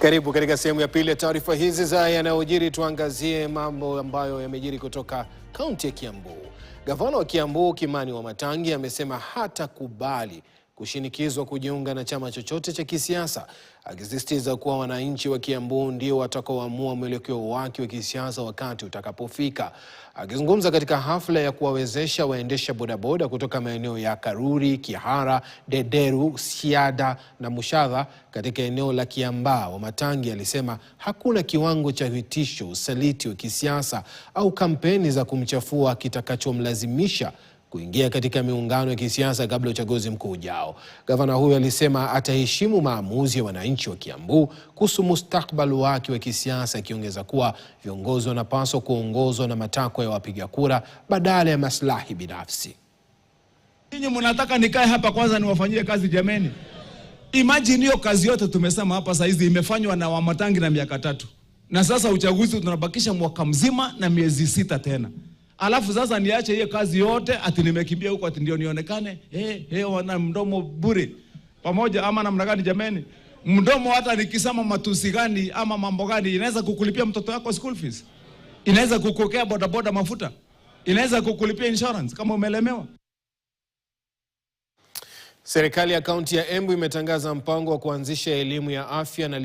Karibu katika sehemu ya pili ya taarifa hizi za yanayojiri. Tuangazie mambo ambayo yamejiri kutoka kaunti ya Kiambu. Gavana wa Kiambu Kimani Wamatangi amesema hatakubali kushinikizwa kujiunga na chama chochote cha kisiasa, akisisitiza kuwa wananchi wa Kiambu ndio watakaoamua mwelekeo wake wa kisiasa wakati utakapofika. Akizungumza katika hafla ya kuwawezesha waendesha bodaboda kutoka maeneo ya Karuri, Kihara, Dederu, Siada na Mushadha katika eneo la Kiambaa, Wamatangi alisema hakuna kiwango cha vitisho, usaliti wa kisiasa au kampeni za kumchafua kitakachomlazimisha kuingia katika miungano ya kisiasa kabla uchaguzi mkuu ujao. Gavana huyo alisema ataheshimu maamuzi ya wananchi wa Kiambu kuhusu mustakabali wake wa kisiasa, akiongeza kuwa viongozi wanapaswa kuongozwa na matakwa ya wapiga kura badala ya maslahi binafsi. Ninyi mnataka nikae hapa kwanza niwafanyie kazi jameni? Imagine hiyo kazi yote tumesema hapa sasa hizi imefanywa na Wamatangi na miaka 3. Na sasa uchaguzi tunabakisha mwaka mzima na miezi 6 tena. Alafu sasa niache hiyo kazi yote ati nimekimbia huko ati ndio nionekane wana mdomo bure pamoja ama namna gani jameni? Mdomo hata nikisema matusi gani ama mambo gani inaweza kukulipia mtoto wako school fees, inaweza kukokea bodaboda mafuta, inaweza kukulipia insurance kama umelemewa. Serikali ya kaunti ya Embu imetangaza mpango wa kuanzisha elimu ya afya na